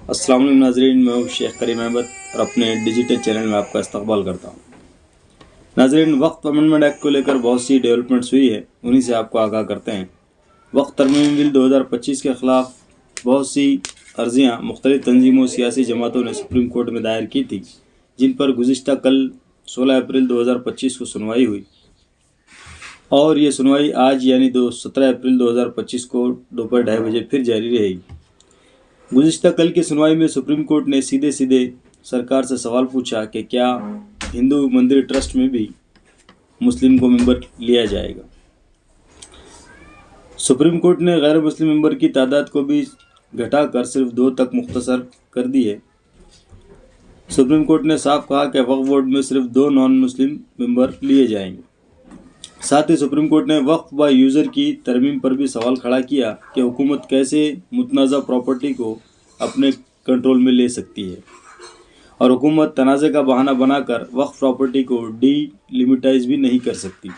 अस्सलाम वालेकुम नाज़रीन, मैं हूं शेख करीम अहमद और अपने डिजिटल चैनल में आपका इस्तकबाल करता हूं। नाज़रीन, वक्फ अमेंडमेंट एक्ट को लेकर बहुत सी डेवलपमेंट्स हुई है, उन्हीं से आपको आगाह करते हैं। वक्फ तरमीम बिल 2025 के ख़िलाफ़ बहुत सी अर्जियाँ मुख्तलिफ तंजीमों सियासी जमातों ने सुप्रीम कोर्ट में दायर की थी, जिन पर गुज़िश्ता कल 16 अप्रैल 2025 को सुनवाई हुई और ये सुनवाई आज यानी 17 अप्रैल 2025 को दोपहर 2:30 बजे फिर जारी रहेगी। गुज़िश्ता कल की सुनवाई में सुप्रीम कोर्ट ने सीधे सीधे सरकार से सवाल पूछा कि क्या हिंदू मंदिर ट्रस्ट में भी मुस्लिम को मेंबर लिया जाएगा। सुप्रीम कोर्ट ने गैर मुस्लिम मेंबर की तादाद को भी घटाकर सिर्फ 2 तक मुख्तसर कर दी है। सुप्रीम कोर्ट ने साफ कहा कि वक्फ बोर्ड में सिर्फ 2 नॉन मुस्लिम मेंबर लिए जाएंगे। साथ ही सुप्रीम कोर्ट ने वक्फ व यूज़र की तरमीम पर भी सवाल खड़ा किया कि हुकूमत कैसे मुतनाज़ा प्रॉपर्टी को अपने कंट्रोल में ले सकती है और हुकूमत तनाज़े का बहाना बनाकर वक्फ प्रॉपर्टी को डीलिमिटाइज भी नहीं कर सकती।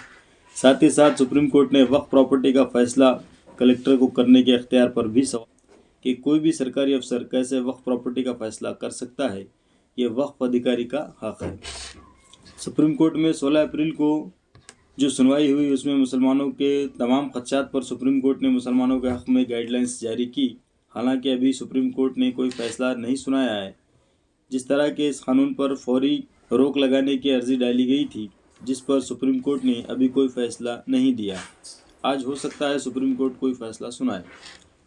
साथ ही साथ सुप्रीम कोर्ट ने वक्फ प्रॉपर्टी का फैसला कलेक्टर को करने के अख्तियार पर भी सवाल कि कोई भी सरकारी अफसर कैसे वक्फ प्रॉपर्टी का फैसला कर सकता है, ये वक्फ अधिकारी का हक है। सुप्रीम कोर्ट में 16 अप्रैल को जो सुनवाई हुई उसमें मुसलमानों के तमाम खदशात पर सुप्रीम कोर्ट ने मुसलमानों के हक़ में गाइडलाइंस जारी की। हालांकि अभी सुप्रीम कोर्ट ने कोई फ़ैसला नहीं सुनाया है। जिस तरह के इस कानून पर फौरी रोक लगाने की अर्जी डाली गई थी, जिस पर सुप्रीम कोर्ट ने अभी कोई फ़ैसला नहीं दिया। आज हो सकता है सुप्रीम कोर्ट कोई फ़ैसला सुनाए।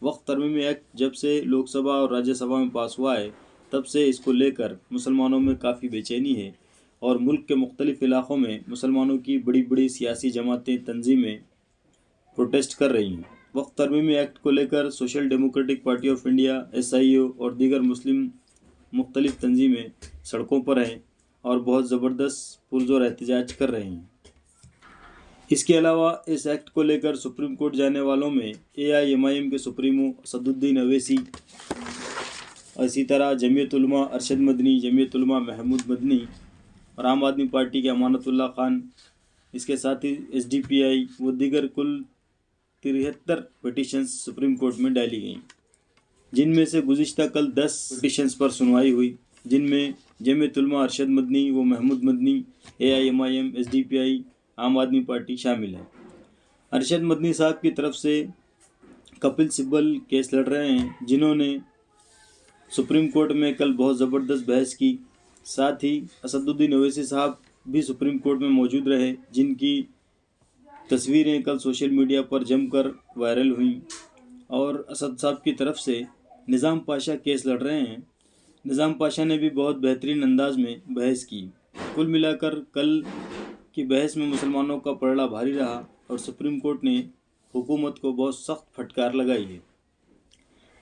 वक्फ तरमीमी एक्ट जब से लोकसभा और राज्यसभा में पास हुआ है, तब से इसको लेकर मुसलमानों में काफ़ी बेचैनी है और मुल्क के मुख्तलिफ़ इलाक़ों में मुसलमानों की बड़ी बड़ी सियासी जमातें तंजीमें प्रोटेस्ट कर रही हैं। वक्फ तरमीमी एक्ट को लेकर social democratic party of India, SIO और दीगर मुस्लिम मुख्तलिफ़ तंजीमें सड़कों पर हैं और बहुत ज़बरदस्त पुरज़ोर एहतजाज कर रहे हैं। इसके अलावा इस एक्ट को लेकर सुप्रीम कोर्ट जाने वालों में AIMIM के सुप्रीमो असदुद्दीन अवैसी, इसी तरह जमीयत उलमा अरशद मदनी, जमीयत उलमा महमूद मदनी और आम आदमी पार्टी के अमानतुल्लाह खान, इसके साथ ही SDPI व दीगर कुल 73 पिटीशंस सुप्रीम कोर्ट में डाली गईं, जिनमें से गुज़िश्ता कल 10 पिटीशंस पर सुनवाई हुई, जिनमें जमीयत उलमा अरशद मदनी व महमूद मदनी, AIMIM, SDPI, आम आदमी पार्टी शामिल है। अरशद मदनी साहब की तरफ से कपिल सिब्बल केस लड़ रहे हैं, जिन्होंने सुप्रीम कोर्ट में कल बहुत ज़बरदस्त बहस की। साथ ही असदुद्दीन ओवैसी साहब भी सुप्रीम कोर्ट में मौजूद रहे, जिनकी तस्वीरें कल सोशल मीडिया पर जमकर वायरल हुई। और असद साहब की तरफ से निज़ाम पाशा केस लड़ रहे हैं। निज़ाम पाशा ने भी बहुत बेहतरीन अंदाज में बहस की। कुल मिलाकर कल की बहस में मुसलमानों का पलड़ा भारी रहा और सुप्रीम कोर्ट ने हुकूमत को बहुत सख्त फटकार लगाई है।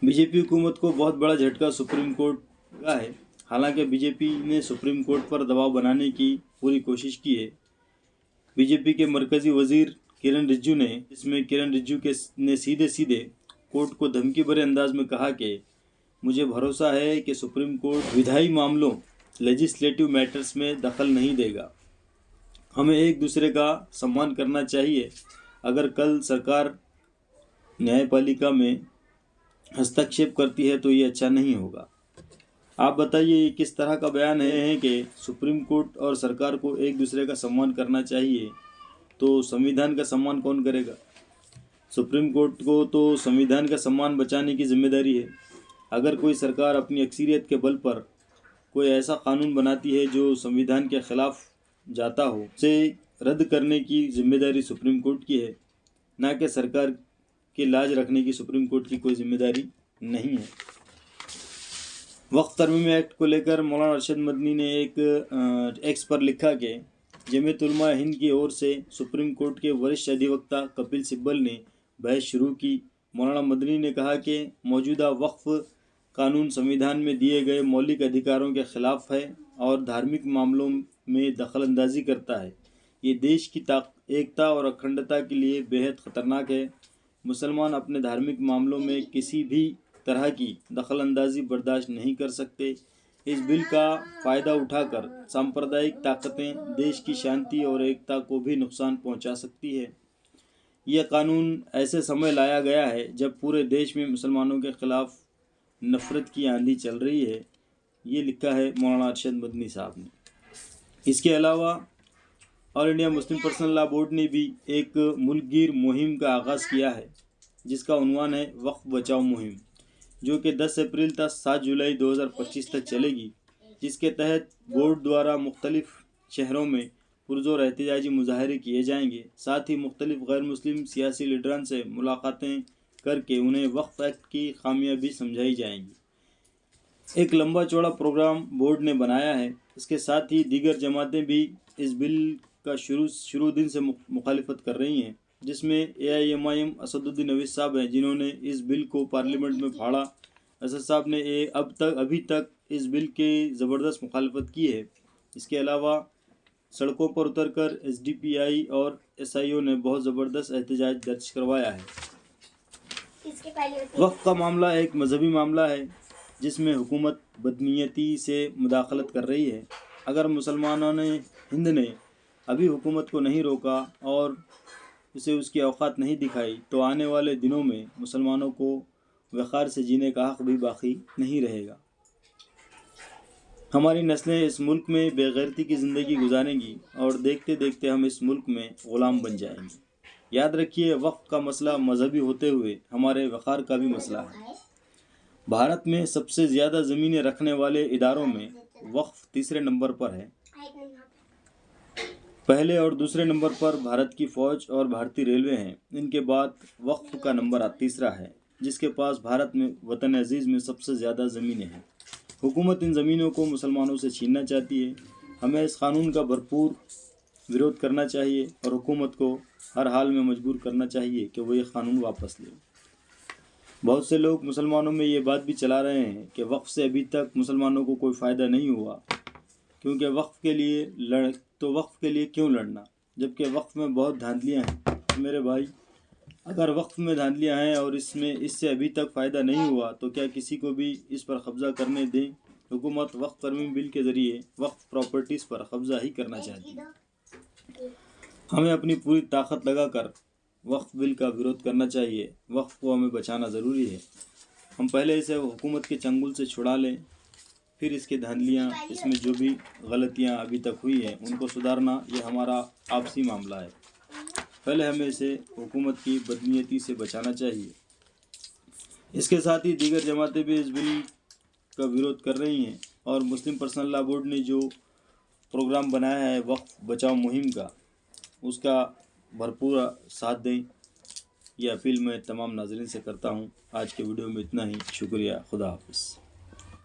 बीजेपी हुकूमत को बहुत बड़ा झटका सुप्रीम कोर्ट का है। हालांकि बीजेपी ने सुप्रीम कोर्ट पर दबाव बनाने की पूरी कोशिश की है। बीजेपी के मरकज़ी वज़ीर किरण रिजिजू ने, इसमें किरण रिजिजू ने सीधे सीधे कोर्ट को धमकी भरे अंदाज में कहा कि मुझे भरोसा है कि सुप्रीम कोर्ट विधायी मामलों लेजिस्लेटिव मैटर्स में दखल नहीं देगा। हमें एक दूसरे का सम्मान करना चाहिए। अगर कल सरकार न्यायपालिका में हस्तक्षेप करती है तो ये अच्छा नहीं होगा। आप बताइए, ये किस तरह का बयान है कि सुप्रीम कोर्ट और सरकार को एक दूसरे का सम्मान करना चाहिए, तो संविधान का सम्मान कौन करेगा? सुप्रीम कोर्ट को तो संविधान का सम्मान बचाने की जिम्मेदारी है। अगर कोई सरकार अपनी अक्सरियत के बल पर कोई ऐसा कानून बनाती है जो संविधान के ख़िलाफ़ जाता हो, उसे रद्द करने की जिम्मेदारी सुप्रीम कोर्ट की है, ना कि सरकार की लाज रखने की सुप्रीम कोर्ट की कोई जिम्मेदारी नहीं है। वक्फ तरमीमी एक्ट को लेकर मौलाना अरशद मदनी ने एक एक्स पर लिखा कि जमीयत उलमा हिंद की ओर से सुप्रीम कोर्ट के वरिष्ठ अधिवक्ता कपिल सिब्बल ने बहस शुरू की। मौलाना मदनी ने कहा कि मौजूदा वक्फ कानून संविधान में दिए गए मौलिक अधिकारों के ख़िलाफ़ है और धार्मिक मामलों में दखलंदाजी करता है। ये देश की एकता और अखंडता के लिए बेहद ख़तरनाक है। मुसलमान अपने धार्मिक मामलों में किसी भी तरह की दखलंदाजी बर्दाश्त नहीं कर सकते। इस बिल का फ़ायदा उठाकर सांप्रदायिक ताकतें देश की शांति और एकता को भी नुकसान पहुंचा सकती है। यह कानून ऐसे समय लाया गया है जब पूरे देश में मुसलमानों के ख़िलाफ़ नफ़रत की आंधी चल रही है। ये लिखा है मौलाना अरशद मदनी साहब ने। इसके अलावा all India Muslim personal law board ने भी एक मुल्कगीर मुहिम का आगाज़ किया है, जिसका उन्वान है वक्फ बचाओ मुहिम, जो कि 10 अप्रैल तक 7 जुलाई 2025 तक चलेगी, जिसके तहत बोर्ड द्वारा मुख्तलिफ शहरों में पुरजोर एहतजाजी मुजाहरे किए जाएंगे। साथ ही मुख्तलिफ गैर मुस्लिम सियासी लीडरान से मुलाकातें करके उन्हें वक्फ एक्ट की खामियां भी समझाई जाएंगी। एक लंबा चौड़ा प्रोग्राम बोर्ड ने बनाया है। इसके साथ ही दीगर जमातें भी इस बिल का शुरू दिन से मुखालिफत कर रही हैं, जिसमें AIMIM असदुद्दीन अवीस साहब हैं, जिन्होंने इस बिल को पार्लियामेंट में फाड़ा। असद साहब ने अभी तक इस बिल की ज़बरदस्त मुखालिफत की है। इसके अलावा सड़कों पर उतरकर SDPI और SIO ने बहुत ज़बरदस्त एहतजाज दर्ज करवाया है। वक्फ का मामला एक मजहबी मामला है, जिसमें हुकूमत बदनीयती से मुदाखलत कर रही है। अगर मुसलमानों ने हिंद ने अभी हुकूमत को नहीं रोका और उसे उसकी औकात नहीं दिखाई, तो आने वाले दिनों में मुसलमानों को वक़ार से जीने का हक़ भी बाकी नहीं रहेगा। हमारी नस्लें इस मुल्क में बेगैरती की ज़िंदगी गुजारेंगी और देखते देखते हम इस मुल्क में ग़ुलाम बन जाएंगे। याद रखिए, वक्फ का मसला मजहबी होते हुए हमारे वक़ार का भी मसला है। भारत में सबसे ज़्यादा ज़मीनें रखने वाले इदारों में वक्फ तीसरे नंबर पर है। पहले और दूसरे नंबर पर भारत की फ़ौज और भारतीय रेलवे हैं। इनके बाद वक्फ का नंबर तीसरा है, जिसके पास भारत में वतन अजीज़ में सबसे ज़्यादा ज़मीनें हैं। हुकूमत इन ज़मीनों को मुसलमानों से छीनना चाहती है। हमें इस कानून का भरपूर विरोध करना चाहिए और हुकूमत को हर हाल में मजबूर करना चाहिए कि वो ये कानून वापस ले। बहुत से लोग मुसलमानों में ये बात भी चला रहे हैं कि वक्फ से अभी तक मुसलमानों को कोई फ़ायदा नहीं हुआ, क्योंकि वक्फ के लिए क्यों लड़ना, जबकि वक्फ में बहुत धांधलियाँ हैं। मेरे भाई, अगर वक्फ में धांधलियाँ हैं और इससे अभी तक फ़ायदा नहीं हुआ, तो क्या किसी को भी इस पर कब्ज़ा करने दें? हुकूमत वक्फ तरमीम बिल के ज़रिए वक्फ प्रॉपर्टीज़ पर कब्ज़ा ही करना चाहती है। हमें अपनी पूरी ताकत लगाकर वक्फ बिल का विरोध करना चाहिए। वक्फ को हमें बचाना ज़रूरी है। हम पहले इसे हुकूमत के चंगुल से छुड़ा लें, फिर इसकी धांधलियाँ, इसमें जो भी गलतियाँ अभी तक हुई हैं उनको सुधारना, ये हमारा आपसी मामला है। पहले हमें इसे हुकूमत की बदनीयती से बचाना चाहिए। इसके साथ ही दीगर जमातें भी इस बिल का विरोध कर रही हैं और मुस्लिम पर्सनल लॉ बोर्ड ने जो प्रोग्राम बनाया है वक्फ बचाओ मुहिम का, उसका भरपूर साथ दें। यह अपील मैं तमाम नाज़रीन से करता हूँ। आज के वीडियो में इतना ही। शुक्रिया। खुदा हाफिज़।